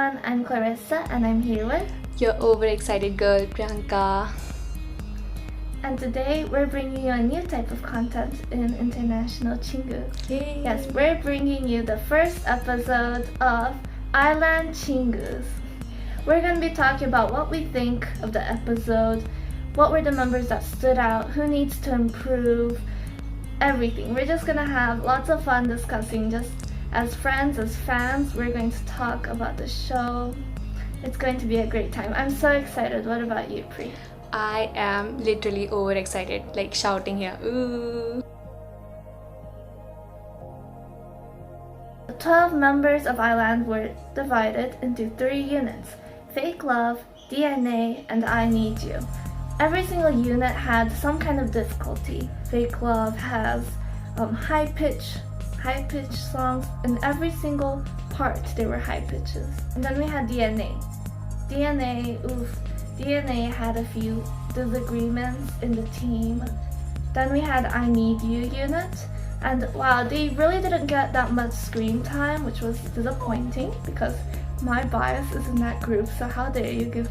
everyone, I'm Clarissa and I'm here with... Your overexcited girl, Priyanka. And today we're bringing you a new type of content in International Chingu. Yay. Yes, we're bringing you the first episode of Island Chingus. We're going to be talking about what we think of the episode, what were the members that stood out, who needs to improve, everything. We're just going to have lots of fun discussing, just as friends, as fans. We're going to talk about the show. It's going to be a great time. I'm so excited. What about you, Pri? I am literally overexcited, like shouting here. Ooh. The 12 members of Island were divided into 3 units: Fake Love, DNA, and I Need You. Every single unit had some kind of difficulty. Fake Love has high-pitched songs. In every single part they were high pitches. And then we had DNA. DNA had a few disagreements in the team. Then we had I Need You unit, and wow, they really didn't get that much screen time, which was disappointing because my bias is in that group, so how dare you give...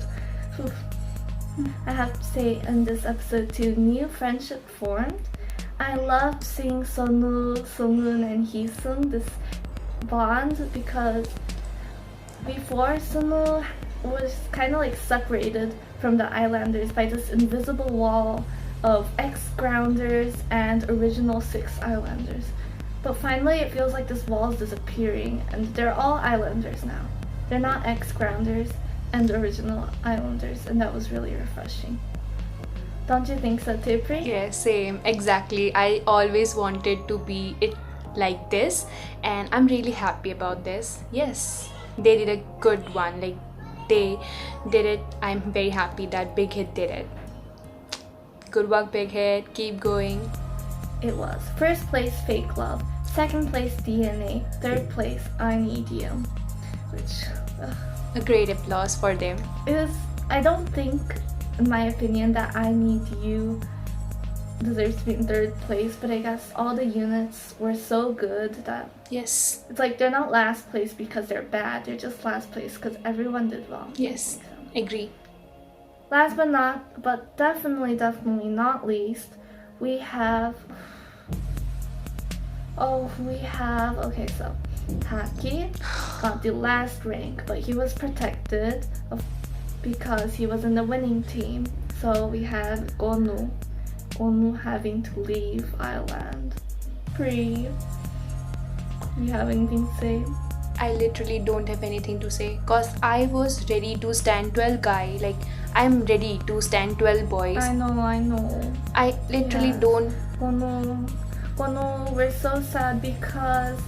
I have to say, in this episode too, new friendship formed. I loved seeing Sonu, Sunghoon, and Heesung, this bond, because before Sonu was kind of like separated from the Islanders by this invisible wall of ex-grounders and original 6 Islanders. But finally it feels like this wall is disappearing and they're all Islanders now. They're not ex-grounders and original Islanders, and that was really refreshing. Don't you think so too, Pri? Yeah, same, exactly. I always wanted to be it like this, and I'm really happy about this. Yes, they did a good one. Like, they did it. I'm very happy that Big Hit did it. Good work, Big Hit. Keep going. It was. First place, Fake Love. Second place, DNA. Third place, I Need You. Which... A great applause for them. I don't think, in my opinion, that I Need You deserves to be in third place, but I guess all the units were so good that Yes. it's like they're not last place because they're bad, they're just last place because everyone did well. Yes, agree. Last but definitely not least, we have okay, so Taki got the last rank, but he was protected because he was in the winning team. So we had Gonu having to leave Island. Pri, you have anything to say? I literally don't have anything to say, cause I was ready to stand 12 guy. Like, I'm ready to stand 12 boys. I know. I literally don't. Gonu, we're so sad because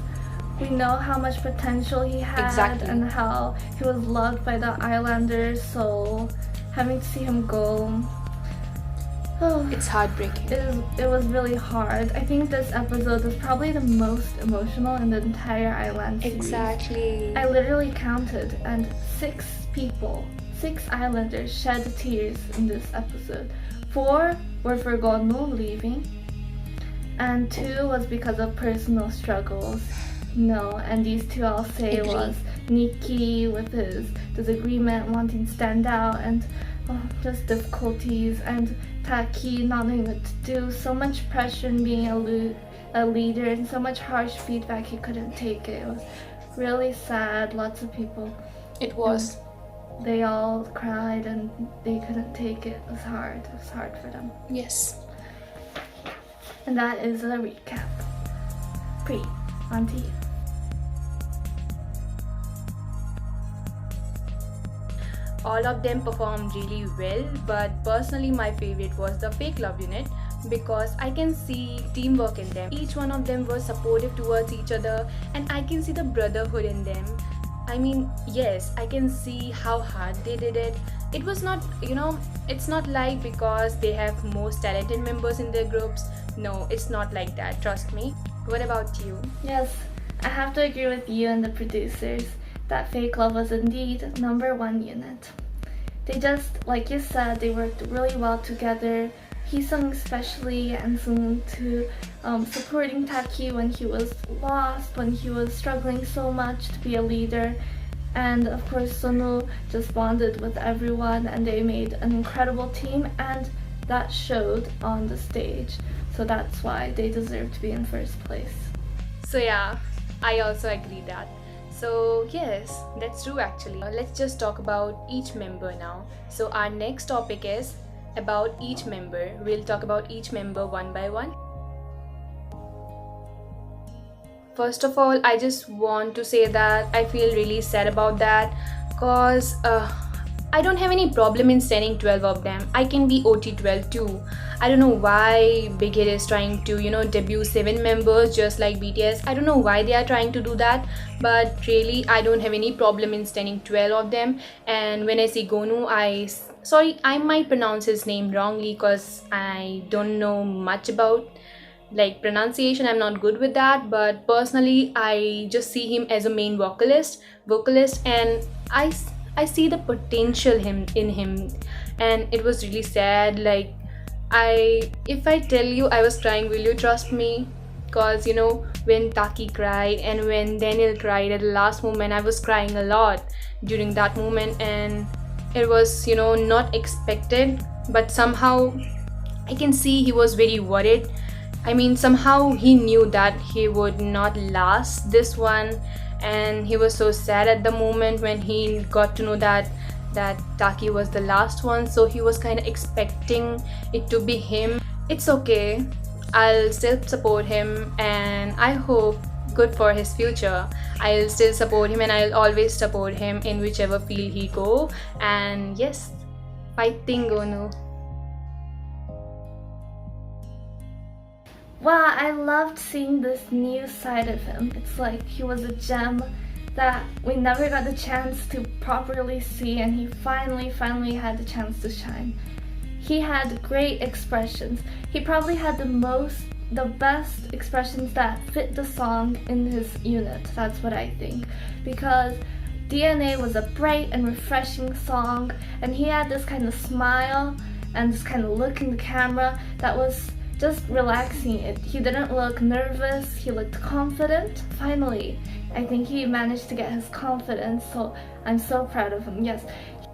we know how much potential he had. Exactly. And how he was loved by the Islanders, so having to see him go, It's heartbreaking. it was really hard. I think this episode was probably the most emotional in the entire Island series. Exactly. I literally counted, and 6 Islanders shed tears in this episode. 4 were for Gonu leaving, and 2 was because of personal struggles. No, and these 2 I'll say Agree. was Nikki with his disagreement, wanting Standout, and just difficulties, and Taki not knowing what to do, so much pressure in being a leader, and so much harsh feedback he couldn't take it. It was really sad. Lots of people. It was. They all cried and they couldn't take it. It was hard. It was hard for them. Yes. And that is a recap. Pri, on to you. All of them performed really well, but personally my favorite was the Fake Love unit because I can see teamwork in them. Each one of them was supportive towards each other, and I can see the brotherhood in them. I mean, yes, I can see how hard they did it. It was not, it's not like because they have most talented members in their groups. No, it's not like that, trust me. What about you? Yes, I have to agree with you and the producers that Fake Love was indeed #1 unit. They just, like you said, they worked really well together. Heesung especially, and Sung too, supporting Taki when he was lost, when he was struggling so much to be a leader. And of course Sonu just bonded with everyone and they made an incredible team, and that showed on the stage. So that's why they deserve to be in first place. So yeah, I also agree that. So yes, that's true actually. Let's just talk about each member now. So our next topic is about each member. We'll talk about each member one by one. First of all, I just want to say that I feel really sad about that because I don't have any problem in sending 12 of them. I can be OT 12 too. I don't know why Big Hit is trying to, debut 7 members just like BTS. I don't know why they are trying to do that, but really I don't have any problem in sending 12 of them. And when I see Gonu, sorry, I might pronounce his name wrongly because I don't know much about like pronunciation. I'm not good with that, but personally I just see him as a main vocalist, and I see the potential in him. And it was really sad. Like, if I tell you I was crying, will you trust me? Because when Taki cried and when Daniel cried at the last moment, I was crying a lot during that moment, and it was not expected, but somehow I can see he was very worried. I mean, somehow he knew that he would not last this one, and he was so sad at the moment when he got to know that Taki was the last one. So he was kind of expecting it to be him. It's okay. I'll still support him, and I hope good for his future. I'll still support him, and I'll always support him in whichever field he go. And yes, fighting Gonu. Wow, I loved seeing this new side of him. It's like he was a gem that we never got the chance to properly see, and he finally had the chance to shine. He had great expressions. He probably had the best expressions that fit the song in his unit. That's what I think. Because DNA was a bright and refreshing song, and he had this kind of smile and this kind of look in the camera that was just relaxing. He didn't look nervous, he looked confident. Finally, I think he managed to get his confidence, so I'm so proud of him. Yes,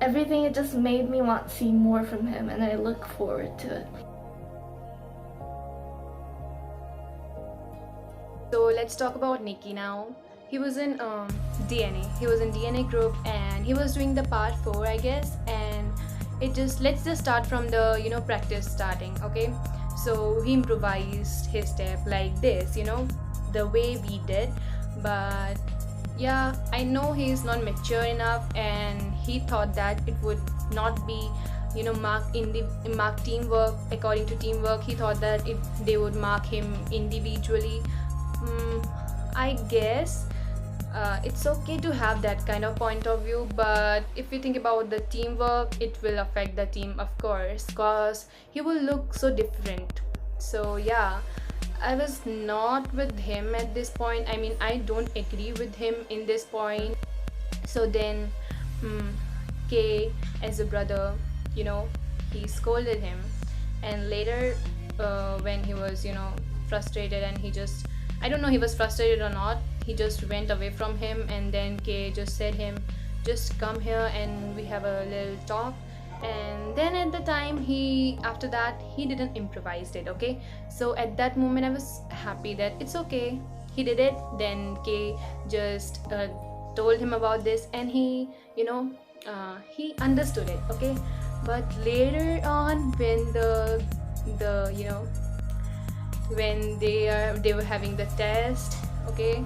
everything, it just made me want to see more from him, and I look forward to it. So let's talk about Nikki now. He was in DNA. He was in DNA group, and he was doing the part 4, I guess. And let's just start from the practice starting, okay? So he improvised his step like this, the way we did. But yeah, I know he's not mature enough, and he thought that it would not be mark teamwork. According to teamwork, he thought that they would mark him individually. I guess it's okay to have that kind of point of view, but if you think about the teamwork, it will affect the team, of course, because he will look so different. So yeah, I was not with him at this point. I mean, I don't agree with him in this point. So then K, as a brother, he scolded him, and later when he was frustrated, and I don't know he was frustrated or not, he just went away from him, and then K just said him, just come here and we have a little talk. And then at the time, after that he didn't improvise it, okay? So at that moment I was happy that it's okay, he did it. Then K just told him about this, and he understood it, okay? But later on, when when they were having the test, okay,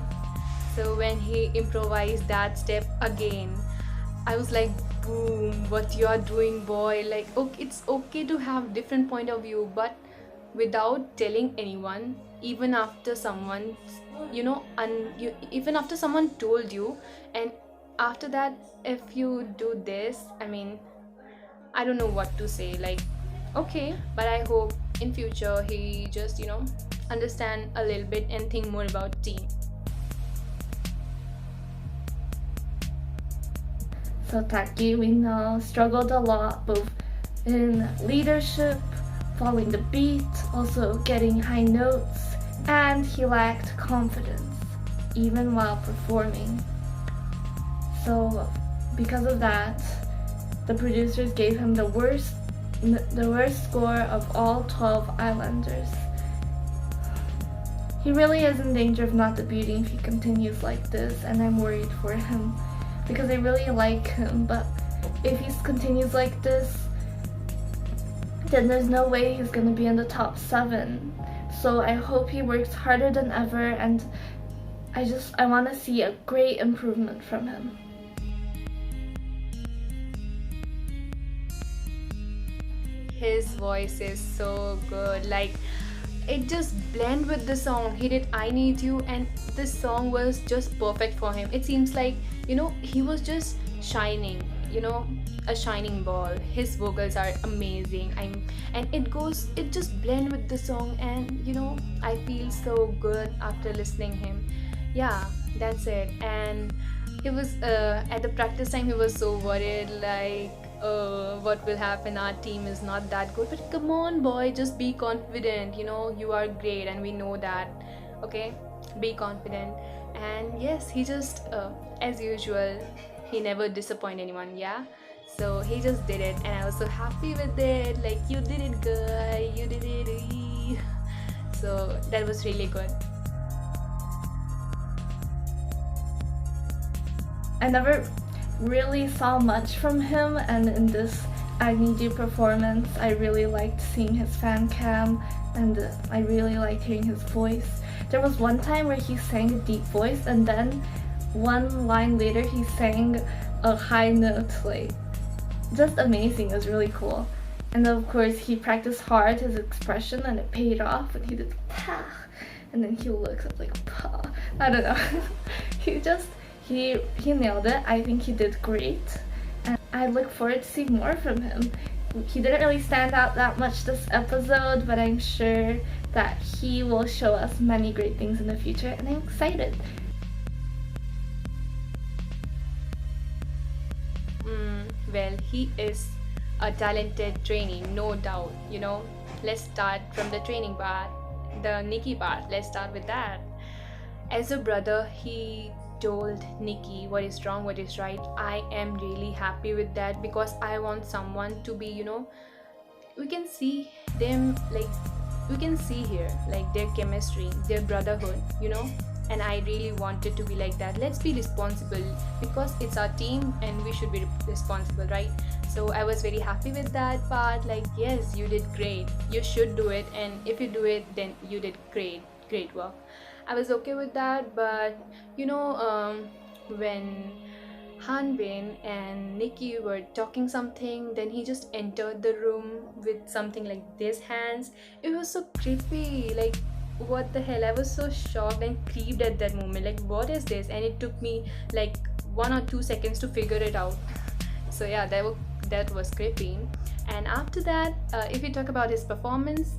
so when he improvised that step again, I was like, boom, what you are doing, boy. Like, okay, it's okay to have different point of view, but without telling anyone, even after someone even after someone told you, and after that, if you do this, I mean, I don't know what to say. Like, okay, but I hope in future he just understand a little bit and think more about team. So Taki, we know, struggled a lot, both in leadership, following the beat, also getting high notes, and he lacked confidence, even while performing. So because of that, the producers gave him the worst score of all 12 Islanders. He really is in danger of not debuting if he continues like this, and I'm worried for him because I really like him, but if he continues like this, then there's no way he's gonna be in the top 7. So I hope he works harder than ever, and I want to see a great improvement from him. His voice is so good, like it just blend with the song. He did I Need You, and this song was just perfect for him. It seems like, he was just shining, a shining ball. His vocals are amazing, and it just blend with the song, and I feel so good after listening him. Yeah, that's it. And he was at the practice time, he was so worried, like what will happen, our team is not that good, but come on boy, just be confident, you are great and we know that. Okay, be confident. And yes, he just as usual, he never disappoint anyone. Yeah, so he just did it, and I was so happy with it. Like, you did it, guy, you did it. So that was really good. I never really saw much from him, and in this I Need You performance, I really liked seeing his fan cam, and I really liked hearing his voice. There was one time where he sang a deep voice, and then one line later he sang a high note, like just amazing. It was really cool. And of course he practiced hard his expression, and it paid off when he did pa, and then he looks up like pa. I don't know. He nailed it. I think he did great, and I look forward to see more from him. He didn't really stand out that much this episode, but I'm sure that he will show us many great things in the future, and I'm excited. Well, he is a talented trainee, no doubt. Let's start from the training part, the Nikki part. Let's start with that. As a brother, he told Nikki what is wrong, what is right. I am really happy with that, because I want someone to be, we can see them, like we can see here, like their chemistry, their brotherhood, and I really wanted to be like that. Let's be responsible, because it's our team and we should be responsible, right? So I was very happy with that part. Like, yes, you did great, you should do it, and if you do it, then you did great work. I was okay with that. But when Hanbin and Nikki were talking something, then he just entered the room with something like this hands. It was so creepy, like what the hell. I was so shocked and creeped at that moment, like what is this? And it took me like 1 or 2 seconds to figure it out. So yeah, that was creepy. And after that, if you talk about his performance,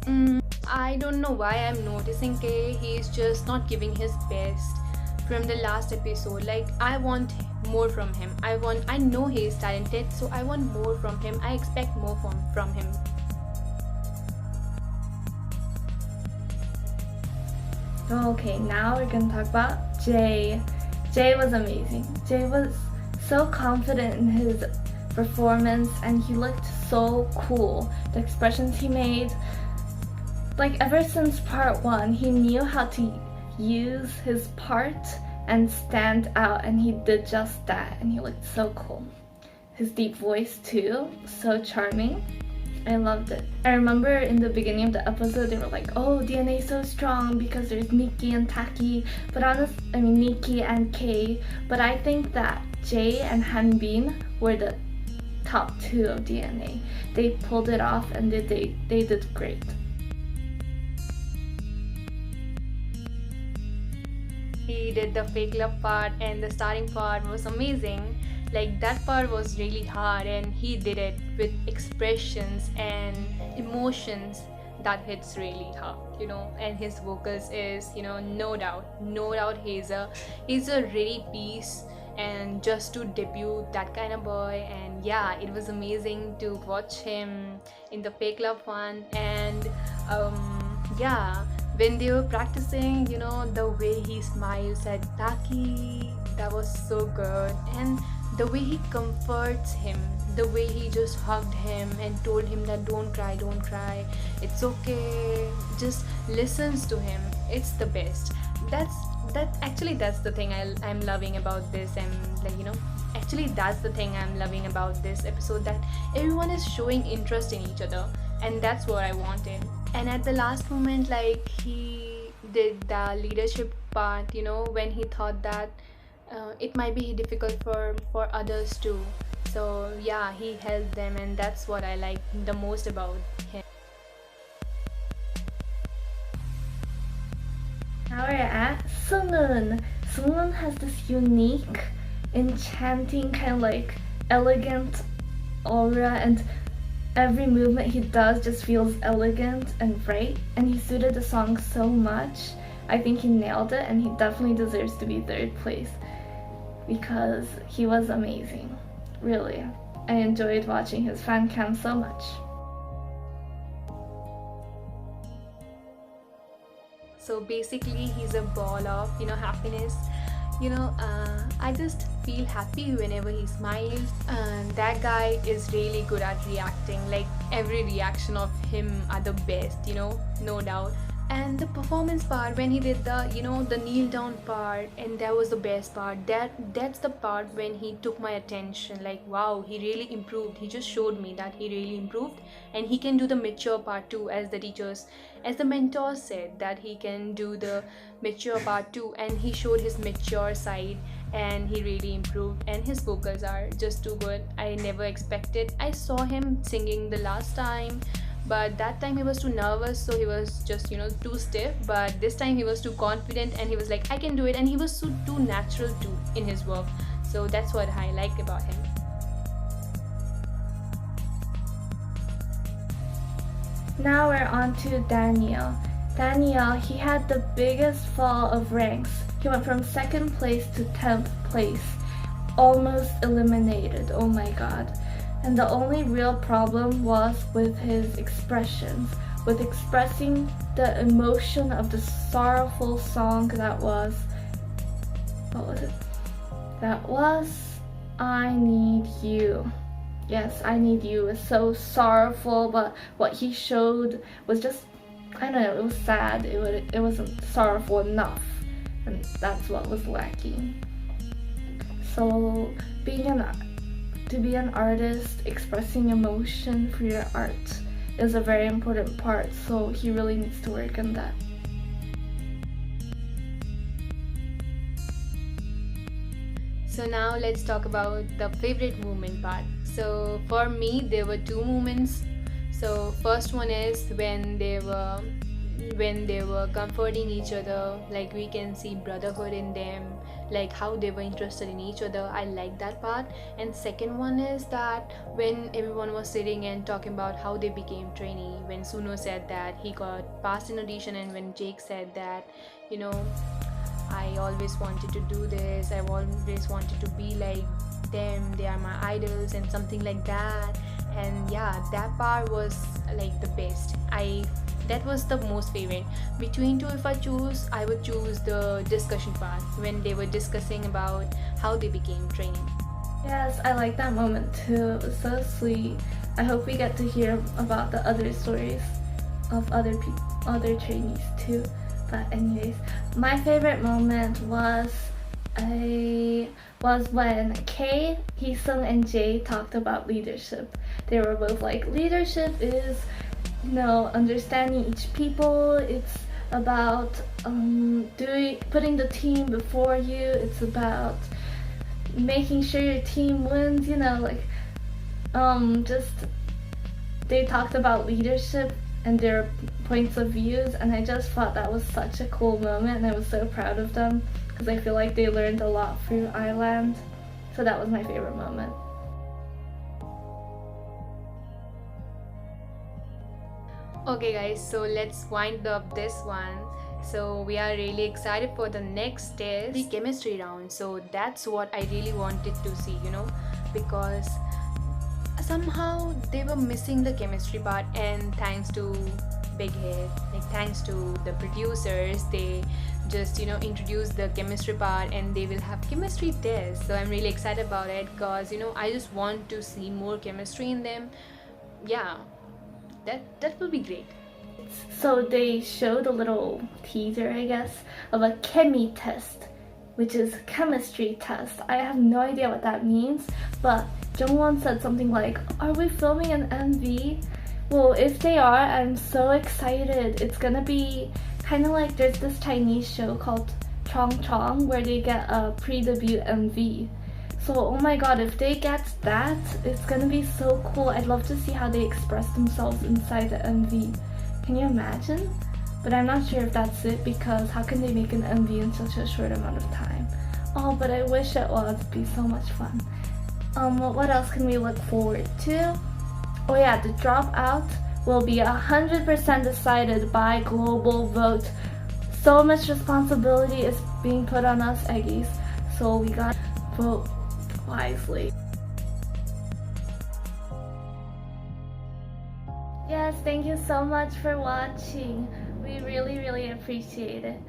I don't know why I'm noticing he's just not giving his best from the last episode. Like, I want more from him. I know he is talented, so I want more from him. I expect more from him. Okay, now we're gonna talk about Jay. Jay was amazing. Jay was so confident in his performance, and he looked so cool. The expressions he made, like ever since part 1, he knew how to use his part and stand out, and he did just that, and he looked so cool. His deep voice too, so charming. I loved it. I remember in the beginning of the episode they were like, oh, DNA is so strong because there's Nikki and Taki, but Nikki and Kay, but I think that Jay and Hanbin were the top 2 of DNA. They pulled it off, and they did great. He did the fake love part, and the starting part was amazing. Like, that part was really hard, and he did it with expressions and emotions that hits really hard, and his vocals is, no doubt he's a ready piece, and just to debut that kind of boy. And yeah, it was amazing to watch him in the fake love one. And yeah, when they were practicing, the way he smiles at Taki, that was so good. And the way he comforts him, the way he just hugged him and told him that don't cry, it's okay, just listens to him. It's the best. That's the thing I'm loving about this. And like, actually that's the thing I'm loving about this episode, that everyone is showing interest in each other, and that's what I wanted. And at the last moment, like, he did the leadership part, when he thought that it might be difficult for others too. So yeah, he helped them, and that's what I like the most about him. Now we're at Sungun. Sungun has this unique, enchanting, kind of like elegant aura, and every movement he does just feels elegant and bright, and he suited the song so much. I think he nailed it, and he definitely deserves to be third place because he was amazing. Really, I enjoyed watching his fan cam so much. So basically, he's a ball of happiness. I just feel happy whenever he smiles. And that guy is really good at reacting. Like, every reaction of him are the best, no doubt. And the performance part, when he did the the kneel down part, and that was the best part. That's the part when he took my attention. Like, wow, he really improved. He just showed me that he really improved, and he can do the mature part too, as the mentors said that he can do the mature part too. And he showed his mature side, and he really improved, and his vocals are just too good. I never expected. I saw him singing the last time, but that time he was too nervous, so he was just too stiff. But this time he was too confident, and he was like, I can do it, and he was so too natural too in his work. So that's what I like about him. Now we're on to Daniel. Daniel, he had the biggest fall of ranks. He went from 2nd place to 10th place, almost eliminated. Oh my god. And the only real problem was with his expressions, with expressing the emotion of the sorrowful song that was, what was it? That was I Need You. Yes, I Need You is so sorrowful, but what he showed was just, I don't know, it was sad. It wasn't sorrowful enough, and that's what was lacking. So to be an artist, expressing emotion for your art is a very important part, so he really needs to work on that. So now let's talk about the favorite movement part. So for me, there were 2 movements. So first one is when they were comforting each other, like we can see brotherhood in them, like how they were interested in each other. I like that part. And second one is that when everyone was sitting and talking about how they became trainee, when Suno said that he got passed in audition, and when Jake said that I always wanted to do this, I always wanted to be like them, they are my idols, and something like that. And yeah, that part was like the best. That was the most favorite. Between 2, if I choose, I would choose the discussion part, when they were discussing about how they became trainee. Yes, I like that moment too. It was so sweet. I hope we get to hear about the other stories of other trainees too. But anyways, my favorite moment was when Kay, Heesung, and Jay talked about leadership. They were both like, leadership is understanding each people. It's about putting the team before you. It's about making sure your team wins. They talked about leadership and their points of views, and I just thought that was such a cool moment, and I was so proud of them because I feel like they learned a lot through Island. So that was my favorite moment. Okay guys, so let's wind up this one. So we are really excited for the next test, the chemistry round. So that's what I really wanted to see, because somehow they were missing the chemistry part, and thanks to Big Head, like thanks to the producers, they just introduce the chemistry part, and they will have chemistry tests. So I'm really excited about it, because I just want to see more chemistry in them. Yeah, that will be great. So they showed a little teaser, I guess, of a chemi test, which is chemistry test. I have no idea what that means, but Jungwon said something like, "Are we filming an MV?" Well, if they are, I'm so excited. It's gonna be kind of like there's this Chinese show called Chong Chong where they get a pre-debut MV. So, oh my god, if they get that, it's gonna be so cool. I'd love to see how they express themselves inside the MV. Can you imagine? But I'm not sure if that's it, because how can they make an MV in such a short amount of time? Oh, but I wish it was. It'd be so much fun. What else can we look forward to? Oh yeah, the dropout will be 100% decided by global vote. So much responsibility is being put on us Eggies, so we gotta vote wisely. Yes, thank you so much for watching. We really appreciate it.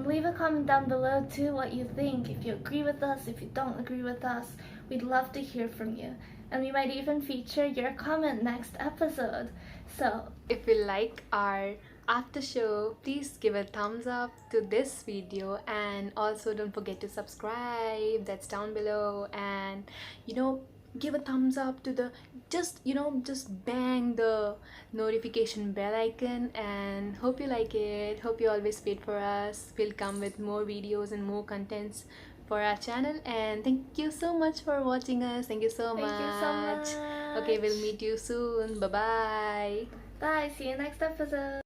Leave a comment down below too what you think. If you agree with us, if you don't agree with us, we'd love to hear from you. And we might even feature your comment next episode. So, if you like our after show, please give a thumbs up to this video, and also don't forget to subscribe. That's down below. And give a thumbs up to the just bang the notification bell icon. And hope you like it. Hope you always wait for us. We'll come with more videos and more contents for our channel. And thank you so much for watching us. Thank you so much. Okay, we'll meet you soon. Bye bye. Bye, see you next episode.